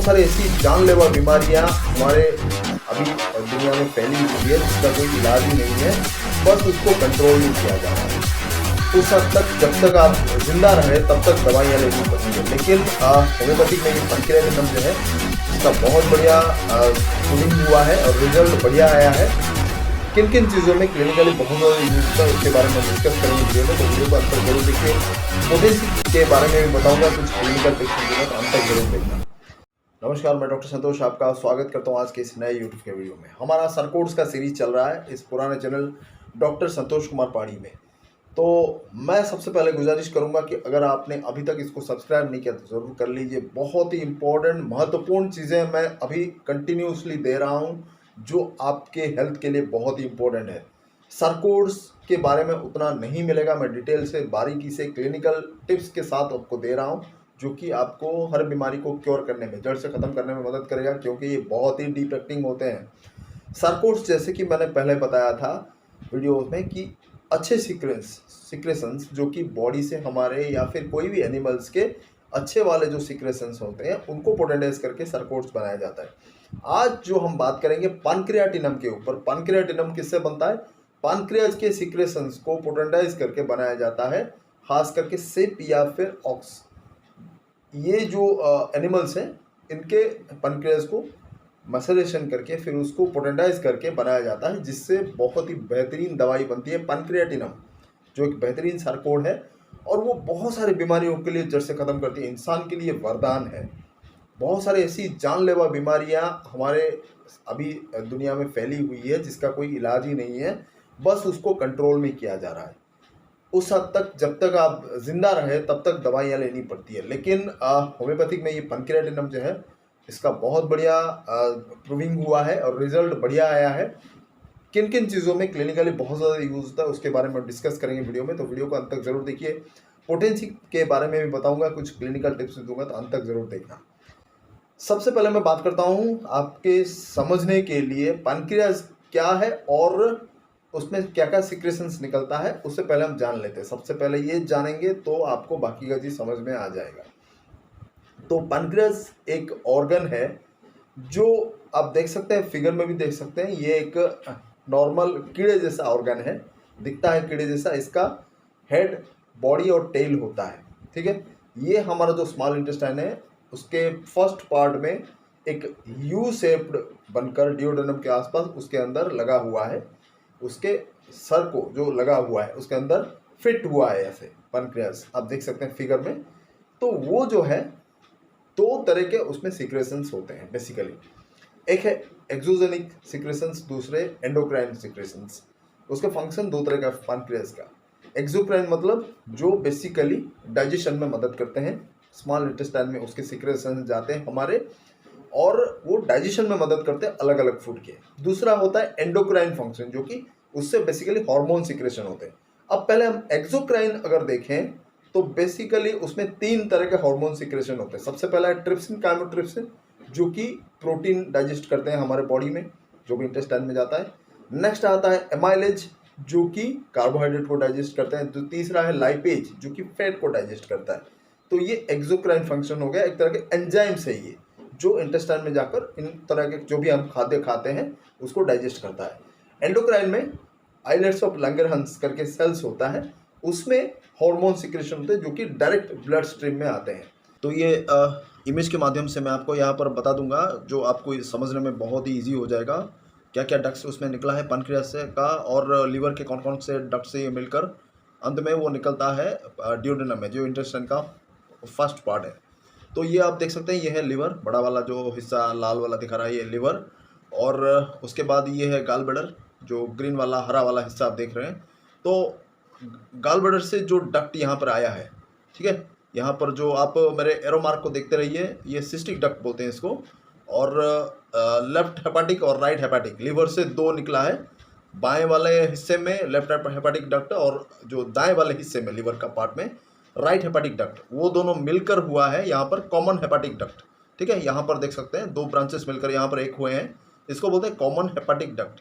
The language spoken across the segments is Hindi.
सारी ऐसी जानलेवा बीमारियां हमारे अभी दुनिया में फैली हुई है जिसका कोई इलाज ही नहीं है, बस उसको कंट्रोल नहीं किया जा रहा है। उस हद तक जब तक आप जिंदा रहे तब तक दवाइयाँ लेनी पड़ती है, लेकिन होम्योपैथिक में ये पैनक्रियाटिनम जो है इसका बहुत बढ़िया प्रूविंग हुआ है और रिजल्ट बढ़िया आया है। किन किन चीज़ों में क्लिनिकली बहुत ज़्यादा यूज है उसके बारे में डिस्कस करेंगे वीडियो में, तो वीडियो को अंत तक जरूर देखिए। पोटेंसी के बारे में भी बताऊंगा, कुछ क्लिनिकल टिप्स तो अंत तक जरूर देखना। नमस्कार, मैं डॉक्टर संतोष आपका स्वागत करता हूं आज के इस नए यूट्यूब के वीडियो में। हमारा सरकोर्स का सीरीज चल रहा है इस पुराने चैनल डॉक्टर संतोष कुमार पहाड़ी में। तो मैं सबसे पहले गुजारिश करूंगा कि अगर आपने अभी तक इसको सब्सक्राइब नहीं किया तो ज़रूर कर लीजिए। बहुत ही इंपॉर्टेंट महत्वपूर्ण चीज़ें मैं अभी कंटिन्यूसली दे रहा हूं जो आपके हेल्थ के लिए बहुत ही इंपॉर्टेंट है। सरकोर्स के बारे में उतना नहीं मिलेगा, मैं डिटेल से बारीकी से क्लिनिकल टिप्स के साथ आपको दे रहा हूं जो कि आपको हर बीमारी को क्योर करने में, जड़ से ख़त्म करने में मदद करेगा, क्योंकि ये बहुत ही डीप एक्टिंग होते हैं। सरकोर्स जैसे कि मैंने पहले बताया था वीडियो में कि अच्छे सिक्रेशंस जो कि बॉडी से हमारे या फिर कोई भी एनिमल्स के अच्छे वाले जो सिक्रेशंस होते हैं उनको पोटेंटाइज करके सरकोर्स बनाया जाता है। आज जो हम बात करेंगे पैनक्रियाटिनम के ऊपर। पैनक्रियाटिनम किससे बनता है? पैनक्रियाज के सिक्रेशंस को पोटेंटाइज करके बनाया जाता है, खास करके सेप या फिर ऑक्स। ये जो एनिमल्स हैं इनके पैनक्रियाज को मसलेशन करके फिर उसको पोटेंटाइज करके बनाया जाता है, जिससे बहुत ही बेहतरीन दवाई बनती है पैनक्रियाटिनम, जो एक बेहतरीन सरकोड है और वो बहुत सारी बीमारियों के लिए जड़ से ख़त्म करती है। इंसान के लिए वरदान है। बहुत सारी ऐसी जानलेवा बीमारियां हमारे अभी दुनिया में फैली हुई है जिसका कोई इलाज ही नहीं है, बस उसको कंट्रोल में किया जा रहा है। उस हद तक जब तक आप जिंदा रहे तब तक दवाइयाँ लेनी पड़ती है, लेकिन होम्योपैथिक में ये पैनक्रियाटिनम जो है इसका बहुत बढ़िया प्रूविंग हुआ है और रिजल्ट बढ़िया आया है। किन किन चीज़ों में क्लिनिकली बहुत ज़्यादा यूज होता है उसके बारे में डिस्कस करेंगे वीडियो में, तो वीडियो को अंत तक जरूर देखिए। पोटेंसी के बारे में भी बताऊंगा, कुछ क्लिनिकल टिप्स दूंगा, तो अंत तक जरूर देखना। सबसे पहले मैं बात करता हूं आपके समझने के लिए पैनक्रियाज क्या है और उसमें क्या क्या सिक्रेशंस निकलता है, उससे पहले हम जान लेते हैं। सबसे पहले ये जानेंगे तो आपको बाकी का चीज़ समझ में आ जाएगा। तो पैनक्रियाज एक ऑर्गन है जो आप देख सकते हैं, फिगर में भी देख सकते हैं, ये एक नॉर्मल कीड़े जैसा ऑर्गन है, दिखता है कीड़े जैसा। इसका हेड, बॉडी और टेल होता है, ठीक है। ये हमारा जो स्मॉल इंटेस्टाइन है उसके फर्स्ट पार्ट में एक यू शेप्ड बनकर डिओडेनम के आसपास उसके अंदर लगा हुआ है। उसके सर को जो लगा हुआ है उसके अंदर फिट हुआ है ऐसे पैनक्रियाज, आप देख सकते हैं फिगर में। तो वो जो है दो तरह के उसमें सिक्रेशंस होते हैं बेसिकली। एक है एक्सोजेनिक सिक्रेशंस, दूसरे एंडोक्राइन सिक्रेशंस। उसका फंक्शन दो तरह का पैनक्रियाज का। एक्सोक्राइन मतलब जो बेसिकली डाइजेशन में मदद करते हैं, स्मॉल इंटेस्टाइन में उसके सिक्रेशंस जाते हैं हमारे और वो डाइजेशन में मदद करते हैं अलग अलग फूड के। दूसरा होता है एंडोक्राइन फंक्शन, जो कि उससे बेसिकली हार्मोन सिक्रेशन होते हैं। अब पहले हम एक्सोक्राइन अगर देखें तो बेसिकली उसमें तीन तरह के हार्मोन सिक्रेशन होते हैं। सबसे पहला है ट्रिप्सिन, काइमोट्रिप्सिन, जो कि प्रोटीन डाइजेस्ट करते हैं हमारे बॉडी में, जो भी इंटेस्टाइन में जाता है। नेक्स्ट आता है एमाइलेज, जो कि कार्बोहाइड्रेट को डाइजेस्ट करते हैं। जो तीसरा है लाइपेज, जो कि फैट को डाइजेस्ट करता है। तो ये एक्सोक्राइन फंक्शन हो गया, एक तरह के एंजाइम्स है ये, जो इंटेस्टाइन में जाकर इन तरह के जो भी हम खाद्य खाते हैं उसको डाइजेस्ट करता है। एंडोक्राइन में आइलेट्स ऑफ लंगरहंस करके सेल्स होता है, उसमें हार्मोन सिक्रेशन होते हैं जो कि डायरेक्ट ब्लड स्ट्रीम में आते हैं। तो ये इमेज के माध्यम से मैं आपको यहाँ पर बता दूंगा, जो आपको समझने में बहुत ही ईजी हो जाएगा। क्या क्या डक्ट उसमें निकला है पैनक्रियाज से का और लीवर के कौन कौन से डक्ट से ये मिलकर अंत में वो निकलता है डिओडेनम में, जो इंटेस्टाइन का फर्स्ट पार्ट है। तो ये आप देख सकते हैं, ये है लीवर, बड़ा वाला जो हिस्सा लाल वाला दिखा रहा है ये लीवर, और उसके बाद ये है गाल ब्लैडर, जो ग्रीन वाला हरा वाला हिस्सा आप देख रहे हैं। तो गाल ब्लैडर से जो डक्ट यहाँ पर आया है, ठीक है, यहाँ पर जो आप मेरे एरो मार्क को देखते रहिए, ये सिस्टिक डक्ट बोलते हैं इसको। और लेफ्ट हेपाटिक और राइट हेपाटिक, लीवर से दो निकला है, बाएं वाले हिस्से में लेफ्ट हेपाटिक डक्ट और जो दाएं वाले हिस्से में लीवर का पार्ट में राइट हेपाटिक डक्ट, वो दोनों मिलकर हुआ है यहाँ पर कॉमन हेपाटिक डक्ट, ठीक है। यहाँ पर देख सकते हैं दो ब्रांचेस मिलकर यहाँ पर एक हुए हैं, इसको बोलते हैं कॉमन हेपाटिक डक्ट।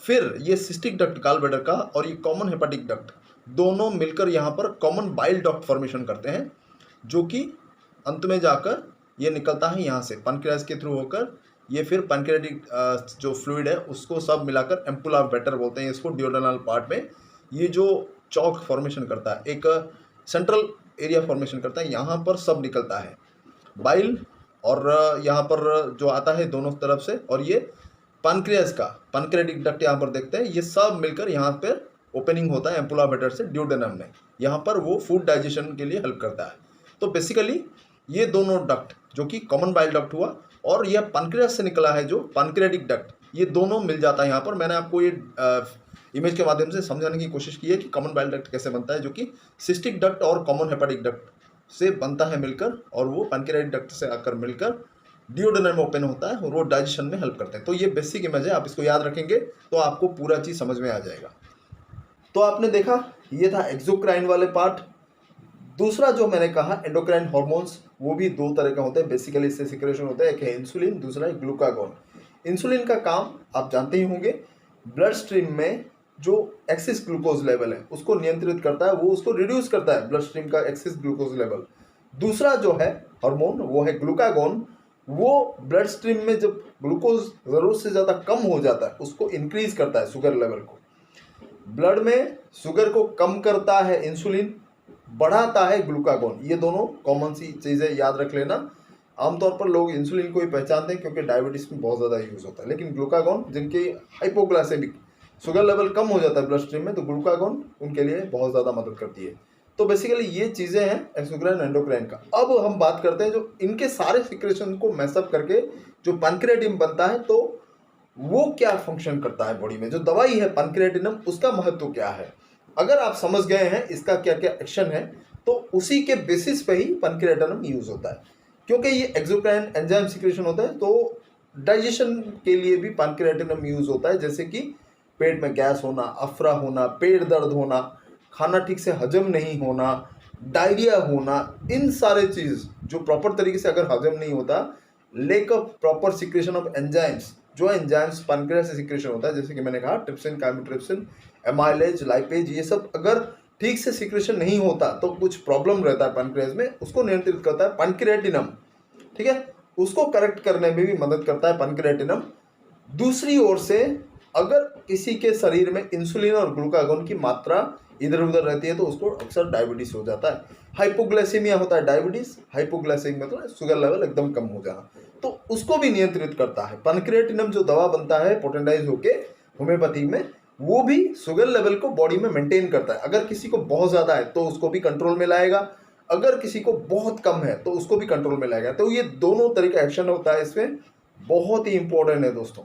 फिर ये सिस्टिक डक्ट गाल ब्लैडर का और ये कॉमन हेपाटिक डक्ट दोनों मिलकर यहाँ पर कॉमन बाइल डक्ट फॉर्मेशन करते हैं, जो कि अंत में जाकर ये निकलता है यहाँ से पैनक्रियाज के थ्रू होकर, ये फिर पैनक्रियाटिक जो फ्लूइड है उसको सब मिलाकर एम्पुल ऑफ वेटर बोलते हैं इसको, डिओडेनल पार्ट में ये जो चौक फॉर्मेशन करता है, एक सेंट्रल एरिया फॉर्मेशन करता है, यहाँ पर सब निकलता है बाइल, और यहाँ पर जो आता है दोनों तरफ से, और ये पैनक्रियाज का पैनक्रियाटिक डक्ट यहाँ पर देखते हैं, ये सब मिलकर यहाँ पर ओपनिंग होता है एम्पुल ऑफ वेटर से डिओडेनम में, यहाँ पर वो फूड डाइजेशन के लिए हेल्प करता है। तो बेसिकली ये दोनों डक्ट जो कि कॉमन बाइल डक्ट हुआ और यह पैनक्रियाज से निकला है जो पैनक्रियाटिक डक्ट, ये दोनों मिल जाता है यहाँ पर। मैंने आपको ये इमेज के माध्यम से समझाने की कोशिश की है कि कॉमन बाइल डक्ट कैसे बनता है, जो कि सिस्टिक डक्ट और कॉमन हेपेटिक डक्ट से बनता है मिलकर, और वो पैनक्रियाटिक डक्ट से आकर मिलकर डिओडेनम में ओपन होता है और वो डाइजेशन में हेल्प करते हैं। तो ये बेसिक इमेज है, आप इसको याद रखेंगे तो आपको पूरा चीज़ समझ में आ जाएगा। तो आपने देखा ये था एक्सोक्राइन वाले पार्ट। दूसरा जो मैंने कहा एंडोक्राइन हार्मोन्स, वो भी दो तरह के होते हैं, बेसिकली इससे सिक्रेशन होता है, एक है इंसुलिन, दूसरा है ग्लूकागोन। इंसुलिन का काम आप जानते ही होंगे, ब्लड स्ट्रीम में जो एक्सेस ग्लूकोज लेवल है उसको नियंत्रित करता है, वो उसको रिड्यूस करता है ब्लड स्ट्रीम का एक्सेस ग्लूकोज लेवल। दूसरा जो है हार्मोन वो है ग्लूकागोन, वो ब्लड स्ट्रीम में जब ग्लूकोज ज़रूरत से ज़्यादा कम हो जाता है उसको इंक्रीज करता है, शुगर लेवल को। ब्लड में शुगर को कम करता है इंसुलिन, बढ़ाता है ग्लूकागोन। ये दोनों कॉमन सी चीज़ें याद रख लेना। आमतौर पर लोग इंसुलिन को ही पहचानते हैं क्योंकि डायबिटीज़ में बहुत ज़्यादा यूज़ होता है, लेकिन ग्लूकागोन जिनके हाइपोग्लाइसेमिक शुगर लेवल कम हो जाता है ब्लड स्ट्रीम में, तो ग्लूकागोन उनके लिए बहुत ज़्यादा मदद करती है। तो बेसिकली ये चीज़ें हैं एक्सोक्राइन एंडोक्राइन का। अब हम बात करते हैं जो इनके सारे सिक्रेशन को मैसअप करके जो पैनक्रियाटिन बनता है, तो वो क्या फंक्शन करता है बॉडी में। जो दवाई है पैनक्रियाटिनम, उसका महत्व क्या है, अगर आप समझ गए हैं इसका क्या क्या एक्शन है, तो उसी के बेसिस पे ही पैनक्रियाटिनम यूज होता है। क्योंकि ये एक्सोक्राइन एंजाइम सिक्रेशन होता है, तो डाइजेशन के लिए भी पैनक्रियाटिनम यूज होता है, जैसे कि पेट में गैस होना, अफरा होना, पेट दर्द होना, खाना ठीक से हजम नहीं होना, डायरिया होना, इन सारे चीज़ जो प्रॉपर तरीके से अगर हजम नहीं होता, lake of proper secretion of enzymes, जो एंजाइम्स पैनक्रियास से सिक्रेशन होता है, जैसे कि मैंने कहा ट्रिप्सिन, काइमोट्रिप्सिन, एमाइलेज, लाइपेज, ये सब अगर ठीक से सिक्रेशन नहीं होता तो कुछ प्रॉब्लम रहता है पैनक्रियास में, उसको नियंत्रित करता है पैनक्रियाटिनम। ठीक है, उसको करेक्ट करने में भी मदद करता है पैनक्रियाटिनम। दूसरी ओर से अगर किसी के शरीर में इंसुलिन और ग्लूकागोन की मात्रा इधर उधर रहती है तो उसको अक्सर डायबिटीज हो जाता है। हाइपोग्लाइसेमिया होता है डायबिटीज, हाइपोग्लाइसेमिया मतलब शुगर लेवल एकदम कम हो जाना, तो उसको भी नियंत्रित करता है पैनक्रियाटिनम। जो दवा बनता है पोटेंडाइज होके होम्योपैथी में, वो भी शुगर लेवल को बॉडी में मेंटेन करता है। अगर किसी को बहुत ज़्यादा है तो उसको भी कंट्रोल में लाएगा, अगर किसी को बहुत कम है तो उसको भी कंट्रोल में लाएगा। तो ये दोनों तरह का एक्शन होता है इसमें, बहुत ही इंपॉर्टेंट है दोस्तों।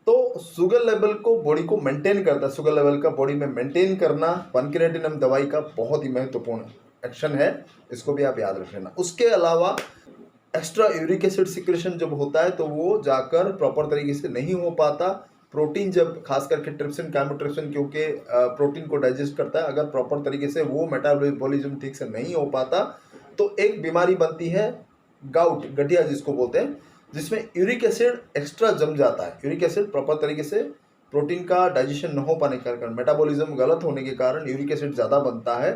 तो शुगर लेवल को बॉडी को मेंटेन करता है, शुगर लेवल का बॉडी में मेंटेन करना पैनक्रियाटिनम दवाई का बहुत ही महत्वपूर्ण एक्शन है, इसको भी आप याद रख लेना। उसके अलावा एक्स्ट्रा यूरिक एसिड सिक्रेशन जब होता है तो वो जाकर प्रॉपर तरीके से नहीं हो पाता। प्रोटीन जब खास करके ट्रिप्सिन, काइमोट्रिप्सिन, क्योंकि प्रोटीन को डाइजेस्ट करता है, अगर प्रॉपर तरीके से वो मेटाबॉलिज्म ठीक से नहीं हो पाता तो एक बीमारी बनती है गाउट, गठिया जिसको बोलते हैं, जिसमें यूरिक एसिड एक्स्ट्रा जम जाता है। यूरिक एसिड प्रॉपर तरीके से प्रोटीन का डाइजेशन न हो पाने के कारण, मेटाबॉलिज्म गलत होने के कारण यूरिक एसिड ज़्यादा बनता है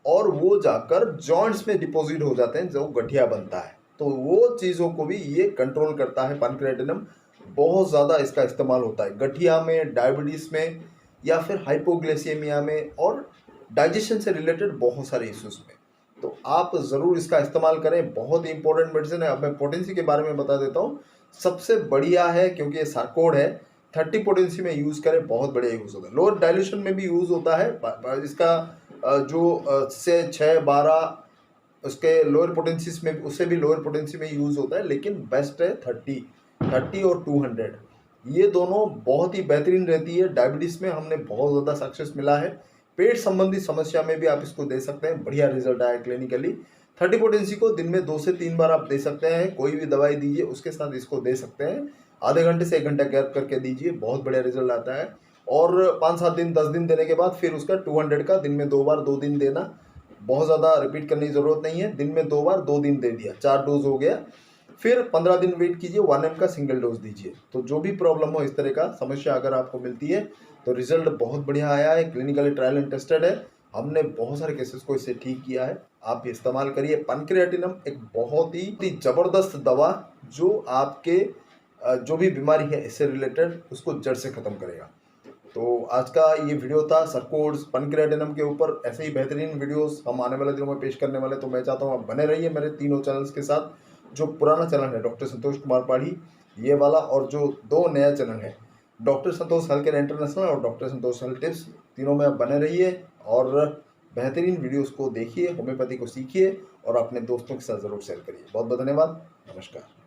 और वो जाकर जॉइंट्स में डिपॉजिट हो जाते हैं, जो गठिया बनता है। तो वो चीज़ों को भी ये कंट्रोल करता है पैनक्रियाटिनम। बहुत ज़्यादा इसका इस्तेमाल होता है गठिया में, डायबिटीज़ में, या फिर हाइपोग्लाइसेमिया में, और डाइजेशन से रिलेटेड बहुत सारे इश्यूज़ में। तो आप ज़रूर इसका इस्तेमाल करें, बहुत ही इंपॉर्टेंट मेडिसिन है। अब मैं पोटेंसी के बारे में बता देता हूँ। सबसे बढ़िया है क्योंकि ये सार्कोड है, 30 पोटेंसी में यूज़ करें, बहुत बढ़िया यूज़ होता है। लोअर डाइल्यूशन में भी यूज़ होता है, इसका जो से 6-12 उसके लोअर पोटेंसीज में, उससे भी लोअर पोटेंसी में यूज़ होता है, लेकिन बेस्ट है 30 और 200। ये दोनों बहुत ही बेहतरीन रहती है। डायबिटीज़ में हमने बहुत ज़्यादा सक्सेस मिला है। पेट संबंधी समस्या में भी आप इसको दे सकते हैं, बढ़िया रिजल्ट आया क्लिनिकली। 30 पोटेंसी को दिन में 2 से 3 बार आप दे सकते हैं। कोई भी दवाई दीजिए उसके साथ इसको दे सकते हैं, आधे घंटे से 1 घंटा गैप करके दीजिए, बहुत बढ़िया रिजल्ट आता है। और 5-7 दिन 10 दिन देने के बाद फिर उसका 200 का दिन में 2 बार 2 दिन देना, बहुत ज़्यादा रिपीट करने की ज़रूरत नहीं है। दिन में 2 बार 2 दिन दे दिया, 4 डोज हो गया। फिर 15 दिन वेट कीजिए, 1 ml का सिंगल डोज दीजिए। तो जो भी प्रॉब्लम हो, इस तरह का समस्या अगर आपको मिलती है तो रिजल्ट बहुत बढ़िया आया है, क्लिनिकली ट्रायल एंड टेस्टेड है। हमने बहुत सारे केसेस को इससे ठीक किया है। आप इस्तेमाल करिए। पैनक्रियाटिनम एक बहुत ही ज़बरदस्त दवा जो आपके जो भी बीमारी है इससे रिलेटेड उसको जड़ से ख़त्म करेगा। तो आज का ये वीडियो था सर्कोड्स पैनक्रियाटिनम के ऊपर। ऐसे ही बेहतरीन वीडियोस हम आने वाले दिनों में पेश करने वाले, तो मैं चाहता हूँ आप बने रहिए मेरे तीनों चैनल्स के साथ। जो पुराना चैनल है डॉक्टर संतोष कुमार पाढ़ी ये वाला, और जो 2 नया चैनल है डॉक्टर संतोष हेल्थ केयर इंटरनेशनल और डॉक्टर संतोष हेल्थ टिप्स, तीनों में आप बने रहिए और बेहतरीन वीडियोस को देखिए, होम्योपैथी को सीखिए और अपने दोस्तों के साथ ज़रूर शेयर करिए। बहुत बहुत धन्यवाद। नमस्कार।